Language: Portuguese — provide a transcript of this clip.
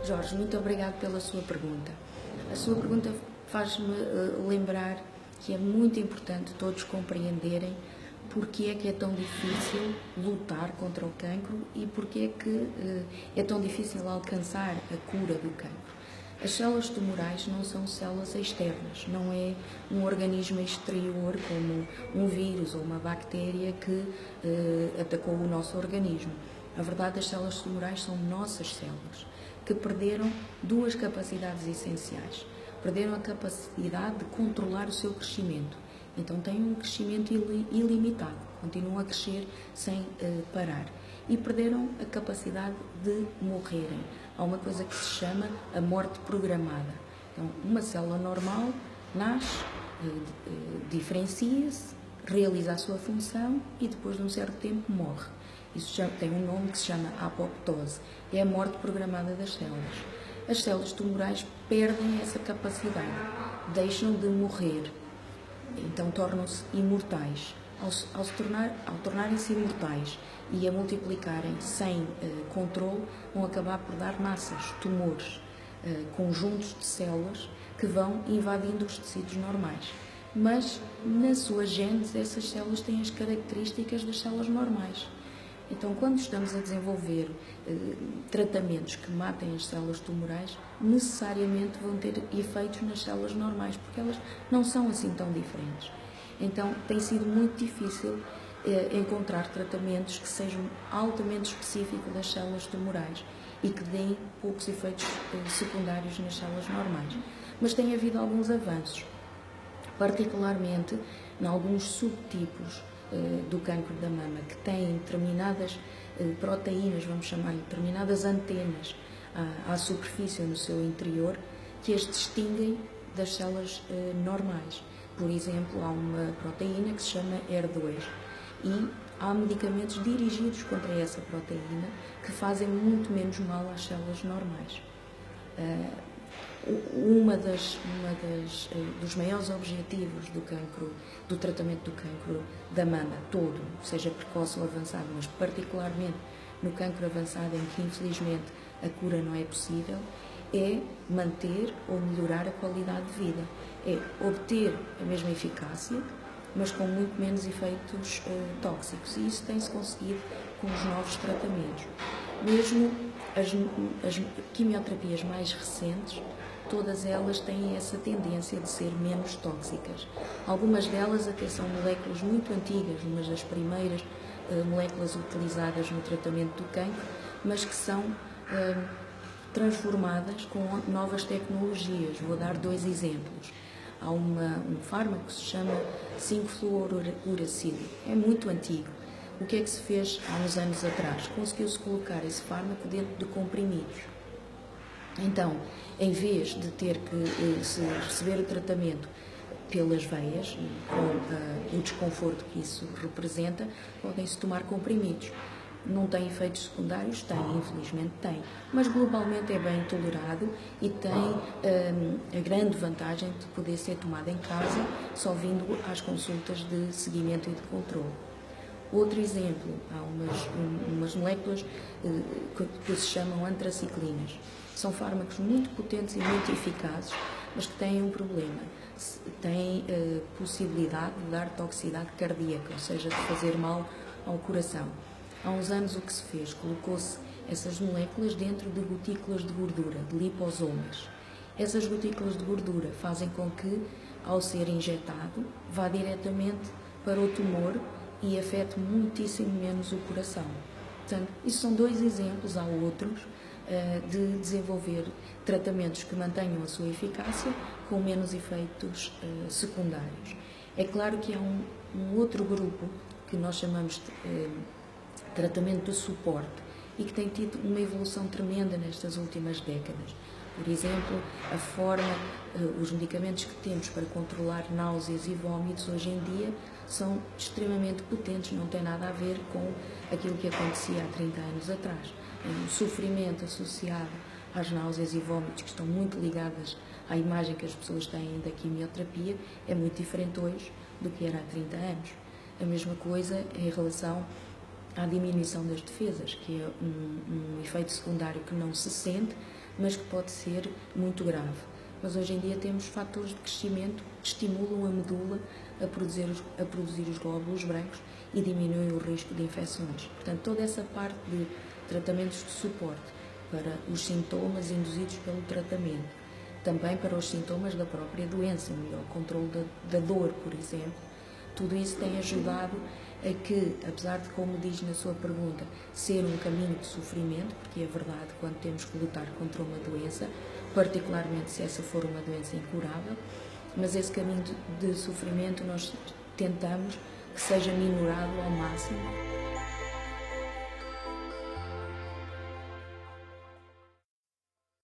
Jorge, muito obrigado pela sua pergunta. A sua pergunta faz-me lembrar que é muito importante todos compreenderem porque é tão difícil lutar contra o cancro e porque é tão difícil alcançar a cura do cancro. As células tumorais não são células externas, não é um organismo exterior como um vírus ou uma bactéria que atacou o nosso organismo. Na verdade, as células tumorais são nossas células que perderam duas capacidades essenciais. Perderam a capacidade de controlar o seu crescimento. Então têm um crescimento ilimitado, continuam a crescer sem parar. E perderam a capacidade de morrerem. Há uma coisa que se chama a morte programada. Então, uma célula normal nasce, diferencia-se, realiza a sua função e depois de um certo tempo morre. Isso tem um nome que se chama apoptose. É a morte programada das células. As células tumorais perdem essa capacidade, deixam de morrer, então tornam-se imortais. Ao tornarem-se imortais e a multiplicarem sem controle, vão acabar por dar massas, tumores, conjuntos de células que vão invadindo os tecidos normais. Mas, na sua gênese, essas células têm as características das células normais. Então, quando estamos a desenvolver tratamentos que matem as células tumorais, necessariamente vão ter efeitos nas células normais, porque elas não são assim tão diferentes. Então, tem sido muito difícil encontrar tratamentos que sejam altamente específicos das células tumorais e que deem poucos efeitos secundários nas células normais. Mas tem havido alguns avanços, particularmente em alguns subtipos do cancro da mama, que têm determinadas proteínas, vamos chamar determinadas antenas à superfície no seu interior, que as distinguem das células normais. Por exemplo, há uma proteína que se chama HER2 e há medicamentos dirigidos contra essa proteína que fazem muito menos mal às células normais. Dos maiores objetivos do cancro, do tratamento do cancro da mama todo, seja precoce ou avançado, mas particularmente no cancro avançado em que infelizmente a cura não é possível, é manter ou melhorar a qualidade de vida, é obter a mesma eficácia, mas com muito menos efeitos tóxicos, e isso tem-se conseguido com os novos tratamentos. Mesmo as quimioterapias mais recentes, todas elas têm essa tendência de ser menos tóxicas. Algumas delas até são moléculas muito antigas, umas das primeiras moléculas utilizadas no tratamento do cancro, mas que são transformadas com novas tecnologias. Vou dar dois exemplos. Há um fármaco que se chama 5-fluorouracilo. É muito antigo. O que é que se fez há uns anos atrás? Conseguiu-se colocar esse fármaco dentro de comprimidos. Então, em vez de ter que se receber o tratamento pelas veias, com o desconforto que isso representa, podem-se tomar comprimidos. Não tem efeitos secundários? Tem, infelizmente tem, mas globalmente é bem tolerado e tem a grande vantagem de poder ser tomado em casa, só vindo às consultas de seguimento e de controle. Outro exemplo, há umas moléculas que se chamam antraciclinas. São fármacos muito potentes e muito eficazes, mas que têm um problema. Têm possibilidade de dar toxicidade cardíaca, ou seja, de fazer mal ao coração. Há uns anos o que se fez? Colocou-se essas moléculas dentro de gotículas de gordura, de liposomas. Essas gotículas de gordura fazem com que, ao ser injetado, vá diretamente para o tumor e afete muitíssimo menos o coração. Portanto, isso são dois exemplos, há outros, de desenvolver tratamentos que mantenham a sua eficácia com menos efeitos secundários. É claro que há um outro grupo que nós chamamos de tratamento de suporte e que tem tido uma evolução tremenda nestas últimas décadas. Por exemplo, os medicamentos que temos para controlar náuseas e vômitos hoje em dia são extremamente potentes, não tem nada a ver com aquilo que acontecia há 30 anos atrás. O sofrimento associado às náuseas e vômitos, que estão muito ligadas à imagem que as pessoas têm da quimioterapia, é muito diferente hoje do que era há 30 anos. A mesma coisa em relação à diminuição das defesas, que é um efeito secundário que não se sente, mas que pode ser muito grave. Mas hoje em dia temos fatores de crescimento que estimulam a medula a produzir os glóbulos brancos e diminuem o risco de infecções. Portanto, toda essa parte de tratamentos de suporte para os sintomas induzidos pelo tratamento, também para os sintomas da própria doença, o melhor controle da dor, por exemplo, tudo isso tem ajudado a que, apesar de, como diz na sua pergunta, ser um caminho de sofrimento, porque é verdade quando temos que lutar contra uma doença, particularmente se essa for uma doença incurável, mas esse caminho de sofrimento nós tentamos que seja minorado ao máximo.